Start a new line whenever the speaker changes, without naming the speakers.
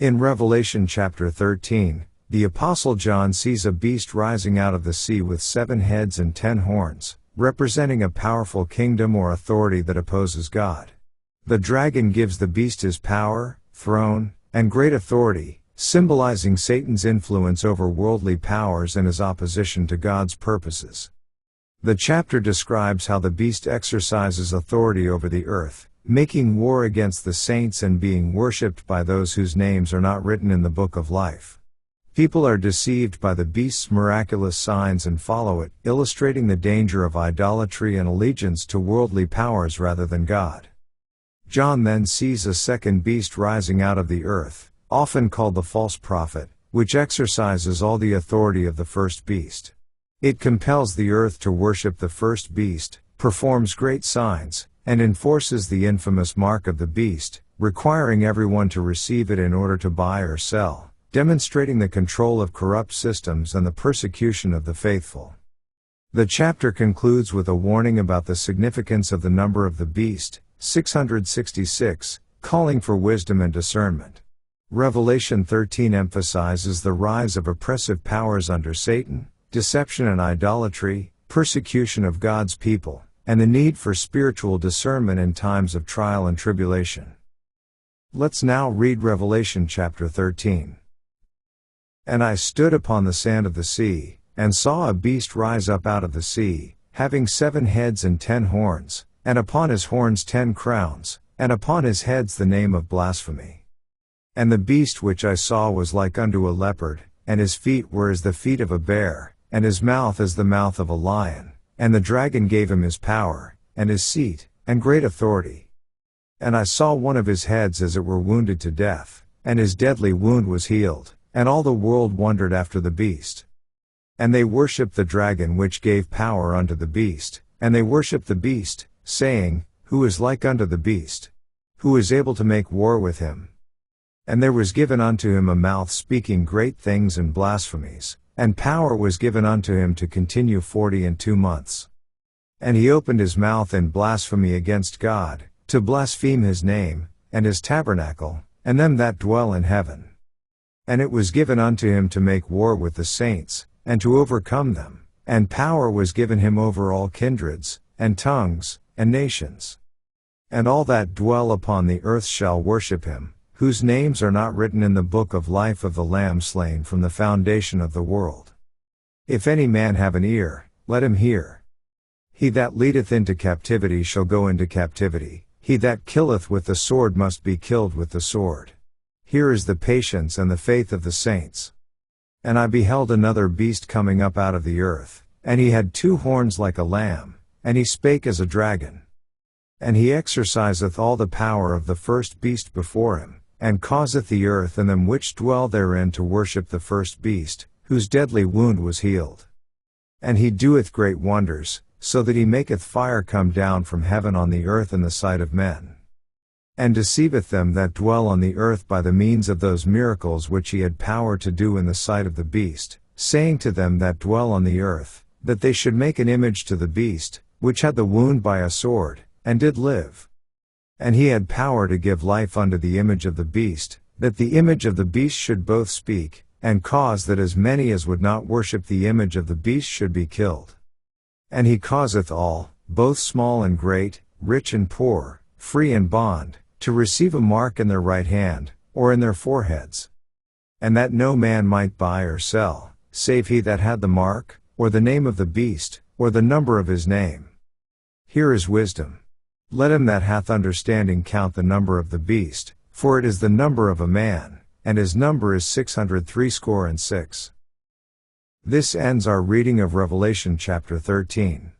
In Revelation chapter 13, the Apostle John sees a beast rising out of the sea with 7 heads and 10 horns, representing a powerful kingdom or authority that opposes God. The dragon gives the beast his power, throne, and great authority, symbolizing Satan's influence over worldly powers and his opposition to God's purposes. The chapter describes how the beast exercises authority over the earth, making war against the saints and being worshipped by those whose names are not written in the book of life. People are deceived by the beast's miraculous signs and follow it, illustrating the danger of idolatry and allegiance to worldly powers rather than God. John then sees a second beast rising out of the earth, often called the false prophet, which exercises all the authority of the first beast. It compels the earth to worship the first beast, performs great signs, and enforces the infamous mark of the beast, requiring everyone to receive it in order to buy or sell, demonstrating the control of corrupt systems and the persecution of the faithful. The chapter concludes with a warning about the significance of the number of the beast, 666, calling for wisdom and discernment. Revelation 13 emphasizes the rise of oppressive powers under Satan, deception and idolatry, persecution of God's people, and the need for spiritual discernment in times of trial and tribulation. Let's now read Revelation chapter 13. And I stood upon the sand of the sea, and saw a beast rise up out of the sea, having 7 heads and 10 horns, and upon his horns 10 crowns, and upon his heads the name of blasphemy. And the beast which I saw was like unto a leopard, and his feet were as the feet of a bear, and his mouth as the mouth of a lion, and the dragon gave him his power, and his seat, and great authority. And I saw one of his heads as it were wounded to death, and his deadly wound was healed, and all the world wondered after the beast. And they worshipped the dragon which gave power unto the beast, and they worshipped the beast, saying, Who is like unto the beast? Who is able to make war with him? And there was given unto him a mouth speaking great things and blasphemies, and power was given unto him to continue 42 months. And he opened his mouth in blasphemy against God, to blaspheme his name, and his tabernacle, and them that dwell in heaven. And it was given unto him to make war with the saints, and to overcome them, and power was given him over all kindreds, and tongues, and nations. And all that dwell upon the earth shall worship him, whose names are not written in the book of life of the Lamb slain from the foundation of the world. If any man have an ear, let him hear. He that leadeth into captivity shall go into captivity, he that killeth with the sword must be killed with the sword. Here is the patience and the faith of the saints. And I beheld another beast coming up out of the earth, and he had 2 horns like a lamb, and he spake as a dragon. And he exerciseth all the power of the first beast before him, and causeth the earth and them which dwell therein to worship the first beast, whose deadly wound was healed. And he doeth great wonders, so that he maketh fire come down from heaven on the earth in the sight of men. And deceiveth them that dwell on the earth by the means of those miracles which he had power to do in the sight of the beast, saying to them that dwell on the earth, that they should make an image to the beast, which had the wound by a sword, and did live. And he had power to give life unto the image of the beast, that the image of the beast should both speak, and cause that as many as would not worship the image of the beast should be killed. And he causeth all, both small and great, rich and poor, free and bond, to receive a mark in their right hand, or in their foreheads. And that no man might buy or sell, save he that had the mark, or the name of the beast, or the number of his name. Here is wisdom. Let him that hath understanding count the number of the beast, for it is the number of a man, and his number is 666. This ends our reading of Revelation chapter 13.